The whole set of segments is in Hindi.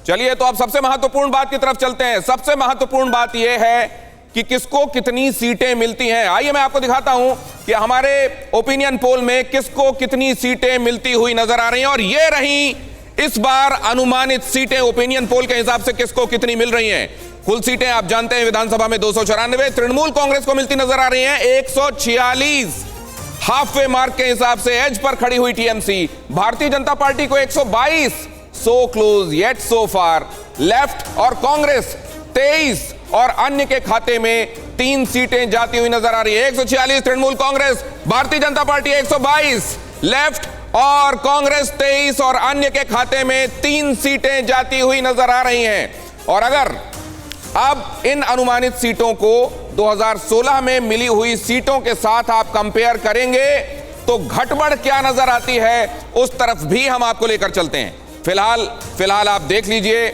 चलिए तो अब सबसे महत्वपूर्ण बात की तरफ चलते हैं। सबसे महत्वपूर्ण बात यह है कि किसको कितनी सीटें मिलती हैं। आइए मैं आपको दिखाता हूं कि हमारे ओपिनियन पोल में किसको कितनी सीटें मिलती हुई नजर आ रही हैं, और ये रही इस बार अनुमानित सीटें ओपिनियन पोल के हिसाब से किसको कितनी मिल रही हैं। कुल सीटें आप जानते हैं विधानसभा में 294, तृणमूल कांग्रेस को मिलती नजर आ रही हैं 146, हाफ वे मार्क के हिसाब से एज पर खड़ी हुई टीएमसी। भारतीय जनता पार्टी को 122, सो क्लोज येट सो फार। लेफ्ट और कांग्रेस 23 और अन्य के खाते में 3 सीटें जाती हुई नजर आ रही है। 146 तृणमूल कांग्रेस, भारतीय जनता पार्टी 122, लेफ्ट और कांग्रेस 23 और अन्य के खाते में 3 सीटें जाती हुई नजर आ रही हैं। और अगर अब इन अनुमानित सीटों को 2016 में मिली हुई सीटों के साथ आप कंपेयर करेंगे तो घटबढ़ क्या नजर आती है उस तरफ भी हम आपको लेकर चलते हैं। फिलहाल आप देख लीजिए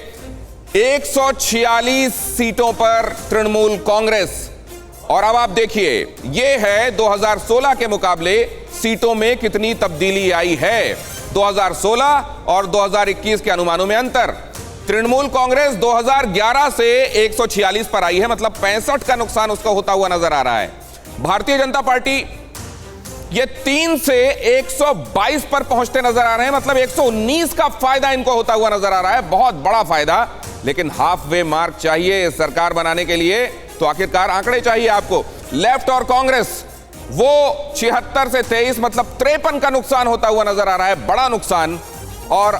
146 सीटों पर तृणमूल कांग्रेस, और अब आप देखिए यह है 2016 के मुकाबले सीटों में कितनी तब्दीली आई है। 2016 और 2021 के अनुमानों में अंतर। तृणमूल कांग्रेस 2011 से 146 पर आई है, मतलब 65 का नुकसान उसका होता हुआ नजर आ रहा है। भारतीय जनता पार्टी ये 3 से 122 पर पहुंचते नजर आ रहे हैं, मतलब 119 का फायदा इनको होता हुआ नजर आ रहा है, बहुत बड़ा फायदा। लेकिन हाफ वे मार्क चाहिए सरकार बनाने के लिए, तो आखिरकार आंकड़े चाहिए आपको। लेफ्ट और कांग्रेस वो 76 से 23, मतलब 53 का नुकसान होता हुआ नजर आ रहा है, बड़ा नुकसान। और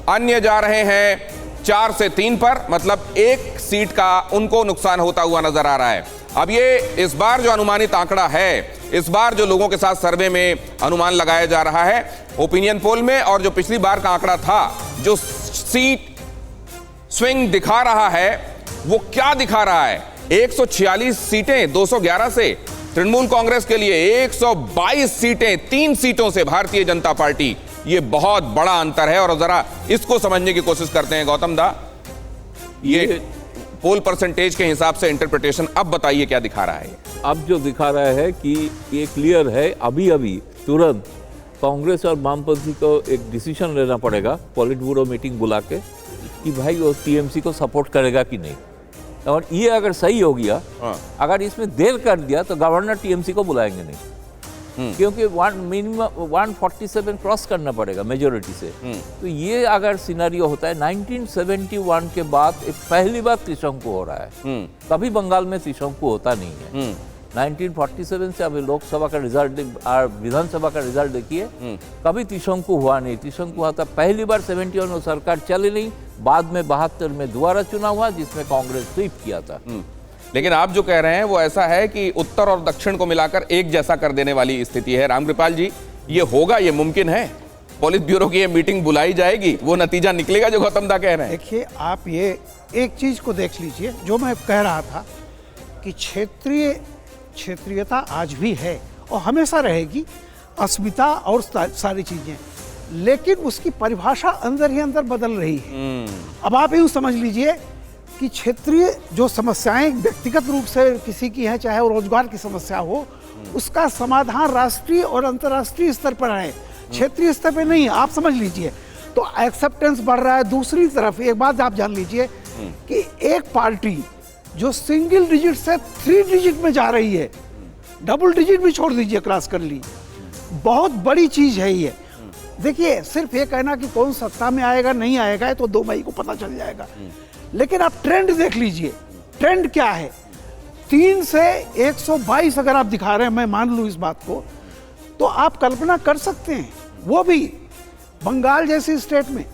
अन्य जा रहे हैं 4 से 3 पर, मतलब 1 सीट का उनको नुकसान होता हुआ नजर आ रहा है। अब ये इस बार जो अनुमानित आंकड़ा है, इस बार जो लोगों के साथ सर्वे में अनुमान लगाया जा रहा है ओपिनियन पोल में, और जो पिछली बार का आंकड़ा था, जो सीट स्विंग दिखा रहा है वो क्या दिखा रहा है। 146 सीटें 211 से तृणमूल कांग्रेस के लिए, 122 सीटें 3 सीटों से भारतीय जनता पार्टी, ये बहुत बड़ा अंतर है। और जरा इसको समझने की कोशिश करते हैं गौतम दा, ये पोल परसेंटेज के हिसाब से इंटरप्रिटेशन अब बताइए क्या दिखा रहा है। अब जो दिखा रहा है कि ये क्लियर है, अभी तुरंत कांग्रेस और वामपंथी को एक डिसीजन लेना पड़ेगा पॉलिट ब्यूरो मीटिंग बुला के कि भाई वो टीएमसी को सपोर्ट करेगा कि नहीं। और ये अगर सही हो गया, अगर इसमें देर कर दिया तो गवर्नर टीएमसी को बुलाएंगे नहीं, क्योंकि मिनिमम 147 क्रॉस करना पड़ेगा मेजोरिटी से। तो ये अगर सिनेरियो होता है, 1971 के बाद एक पहली बार त्रिशंकु हो रहा है। कभी बंगाल में त्रिशंकु होता नहीं है। 1947 से अभी लोकसभा का रिजल्ट और विधानसभा का रिजल्ट देखिए, कभी त्रिशंकु हुआ नहीं। त्रिशंकु हुआ था पहली बार 71 में, सरकार चली नहीं, बाद में 72 में दोबारा चुनाव हुआ जिसमें कांग्रेस स्वीप किया था। लेकिन आप जो कह रहे हैं वो ऐसा है कि उत्तर और दक्षिण को मिलाकर एक जैसा कर देने वाली स्थिति है। रामकृपाल जी, ये होगा, ये मुमकिन है? पॉलिट ब्यूरो की ये मीटिंग बुलाई जाएगी, वो नतीजा निकलेगा जो गौतम दा कह रहे हैं? देखिए, आप ये एक चीज को देख लीजिए, जो मैं कह रहा था कि क्षेत्रीयता आज भी है और हमेशा रहेगी, अस्मिता और सारी चीजें, लेकिन उसकी परिभाषा अंदर ही अंदर बदल रही है। अब आप यूँ समझ लीजिए कि क्षेत्रीय जो समस्याएं व्यक्तिगत रूप से किसी की है, चाहे वो रोजगार की समस्या हो, उसका समाधान राष्ट्रीय और अंतर्राष्ट्रीय स्तर पर है, क्षेत्रीय स्तर पर नहीं। आप समझ लीजिए, तो एक्सेप्टेंस बढ़ रहा है। दूसरी तरफ एक बात आप जान लीजिए कि एक पार्टी जो सिंगल डिजिट से 3 डिजिट में जा रही है, डबल डिजिट भी छोड़ दीजिए, क्रॉस कर ली, बहुत बड़ी चीज है ये। देखिए, सिर्फ ये कहना कि कौन सत्ता में आएगा नहीं आएगा, तो 2 मई को पता चल जाएगा। लेकिन आप ट्रेंड देख लीजिए, ट्रेंड क्या है। 3 से 122 अगर आप दिखा रहे हैं, मैं मान लूँ इस बात को, तो आप कल्पना कर सकते हैं, वो भी बंगाल जैसी स्टेट में,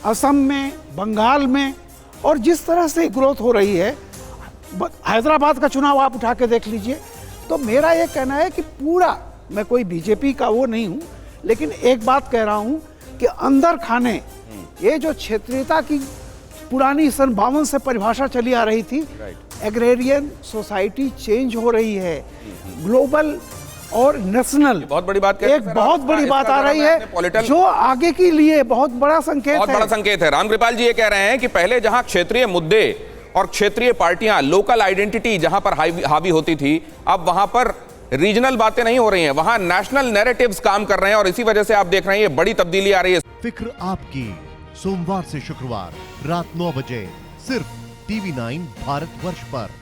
असम में, बंगाल में, और जिस तरह से ग्रोथ हो रही है। हैदराबाद का चुनाव आप उठा के देख लीजिए। तो मेरा ये कहना है कि पूरा, मैं कोई बीजेपी का वो नहीं हूँ, लेकिन एक बात कह रहा हूँ कि अंदर खाने ये जो क्षेत्रीयता की पुरानी सन 52 से परिभाषा चली आ रही थी, एग्रेरियन सोसाइटी चेंज हो रही है, ग्लोबल और नेशनल। बहुत बड़ी बात, एक बहुत बड़ी बात आ रही है जो आगे के लिए बहुत बड़ा संकेत है। बहुत बड़ा संकेत है। रामकृपाल जी ये कह रहे हैं कि पहले जहां क्षेत्रीय मुद्दे और क्षेत्रीय पार्टियां, लोकल आइडेंटिटी जहां पर हावी होती थी, अब वहां पर रीजनल बातें नहीं हो रही हैं, वहां नेशनल नैरेटिव्स काम कर रहे हैं, और इसी वजह से आप देख रहे हैं ये बड़ी तब्दीली आ रही है। फिक्र आपकी, सोमवार से शुक्रवार रात 9 बजे सिर्फ TV9 भारतवर्ष पर।